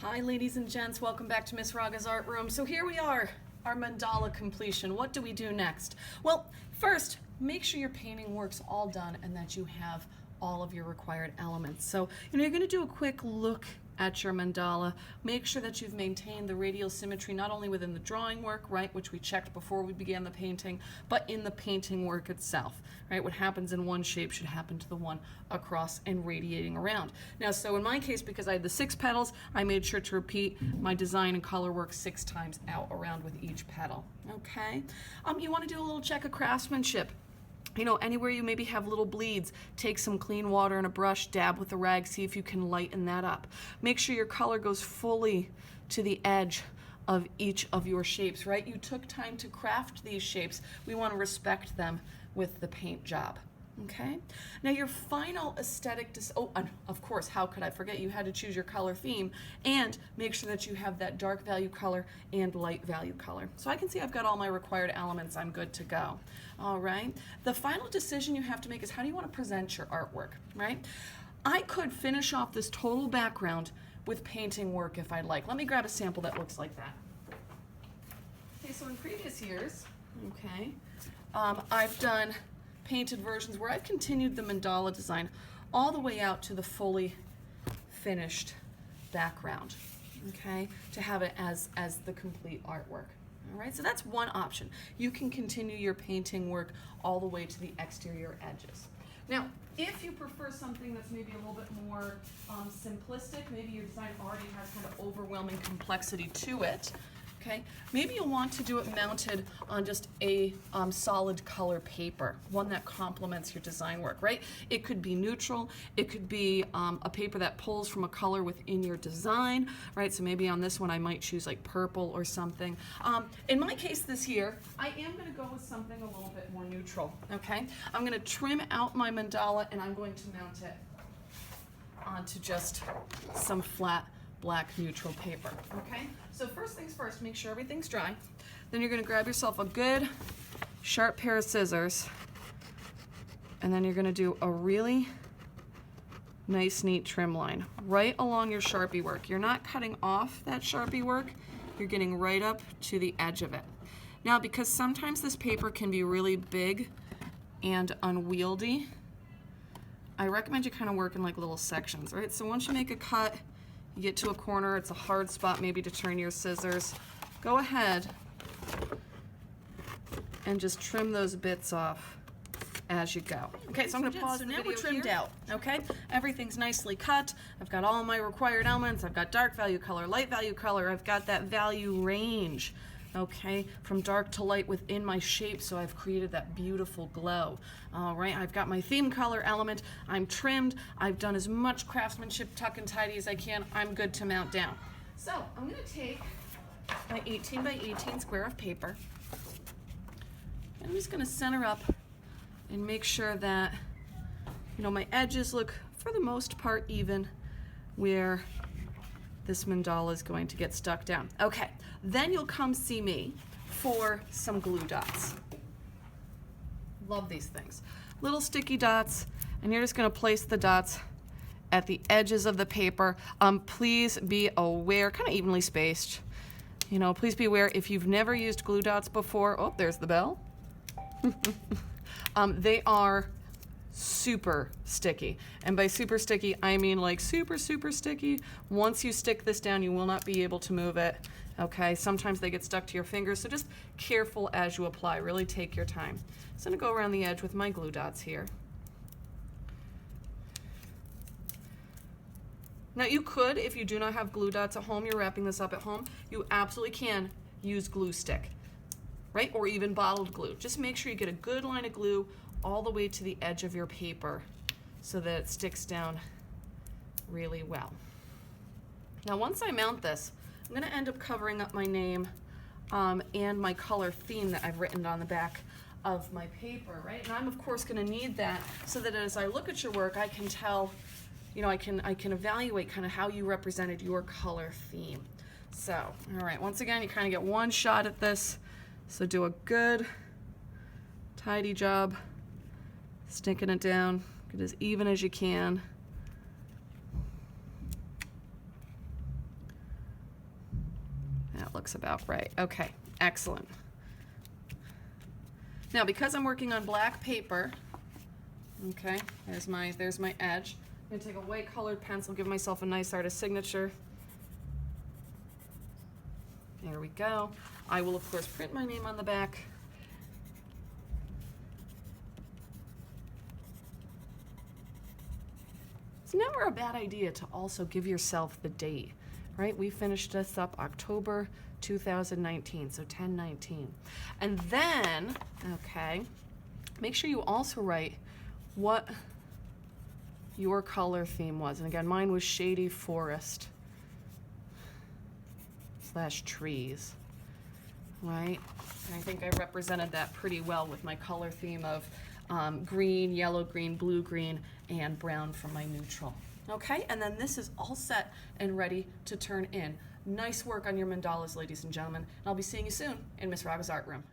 Hi ladies and gents, welcome back to Miss Raga's Art Room. So here we are, our mandala completion. What do we do next? Well, first, make sure your painting work's all done and that you have all of your required elements. So, you're going to do a quick look at your mandala. Make sure that you've maintained the radial symmetry not only within the drawing work, right, which we checked before we began the painting, but in the painting work itself, right? What happens in one shape should happen to the one across and radiating around. Now, so in my case, because I had the 6 petals, I made sure to repeat my design and color work 6 times out around with each petal, okay? You want to do a little check of craftsmanship. Anywhere you maybe have little bleeds, take some clean water and a brush, dab with a rag, see if you can lighten that up. Make sure your color goes fully to the edge of each of your shapes, right? You took time to craft these shapes. We want to respect them with the paint job. Okay, now your final aesthetic, and of course, how could I forget, you had to choose your color theme and make sure that you have that dark value color and light value color. So I can see I've got all my required elements, I'm good to go. All right, the final decision you have to make is how do you want to present your artwork, right? I could finish off this total background with painting work if I'd like. Let me grab a sample that looks like that. Okay, so in previous years, okay, I've done painted versions where I've continued the mandala design all the way out to the fully finished background, okay, to have it as the complete artwork. All right, so that's one option. You can continue your painting work all the way to the exterior edges. Now, if you prefer something that's maybe a little bit more simplistic, maybe your design already has kind of overwhelming complexity to it, okay, maybe you'll want to do it mounted on just a solid color paper, one that complements your design work, right? It could be neutral, it could be a paper that pulls from a color within your design, right? So maybe on this one I might choose like purple or something. In my case this year, I am going to go with something a little bit more neutral, okay? I'm going to trim out my mandala and I'm going to mount it onto just some flat black neutral paper, okay? So first things first, make sure everything's dry. Then you're gonna grab yourself a good sharp pair of scissors and then you're gonna do a really nice, neat trim line right along your Sharpie work. You're not cutting off that Sharpie work, you're getting right up to the edge of it. Now, because sometimes this paper can be really big and unwieldy, I recommend you kind of work in like little sections, right? So once you make a cut, you get to a corner, it's a hard spot maybe to turn your scissors. Go ahead and just trim those bits off as you go. Okay, so I'm going to pause the video. So now we're trimmed out, okay? Everything's nicely cut. I've got all my required elements. I've got dark value color, light value color. I've got that value range, okay, from dark to light within my shape, so I've created that beautiful glow. All right, I've got my theme color element. I'm trimmed. I've done as much craftsmanship, tuck and tidy as I can. I'm good to mount down. So I'm going to take my 18 by 18 square of paper. And I'm just going to center up and make sure that, my edges look, for the most part, even where this mandala is going to get stuck down. Okay, then you'll come see me for some glue dots. Love these things. Little sticky dots, and you're just gonna place the dots at the edges of the paper. Please be aware, kind of evenly spaced. Please be aware if you've never used glue dots before, oh, there's the bell. They are super sticky. And by super sticky, I mean like super, super sticky. Once you stick this down, you will not be able to move it. Okay, sometimes they get stuck to your fingers, so just careful as you apply. Really take your time. So I'm gonna go around the edge with my glue dots here. Now you could, if you do not have glue dots at home, you're wrapping this up at home, you absolutely can use glue stick, right? Or even bottled glue. Just make sure you get a good line of glue all the way to the edge of your paper so that it sticks down really well. Now once I mount this, I'm going to end up covering up my name and my color theme that I've written on the back of my paper, right? And I'm of course going to need that so that as I look at your work, I can tell, I can evaluate kind of how you represented your color theme. So, all right, once again, you kind of get one shot at this, so do a good, tidy job sticking it down, get as even as you can. looks about right. Okay, excellent. Now, because I'm working on black paper, okay, there's my edge. I'm gonna take a white colored pencil, give myself a nice artist signature. There we go. I will, of course, print my name on the back. It's never a bad idea to also give yourself the date, right? We finished this up October 2019, so 10/19. And then, okay, make sure you also write what your color theme was. And again, mine was shady forest / trees, right? And I think I represented that pretty well with my color theme of green, yellow, green, blue, green, and brown for my neutral. Okay, and then this is all set and ready to turn in. Nice work on your mandalas, ladies and gentlemen. And I'll be seeing you soon in Miss Raga's art room.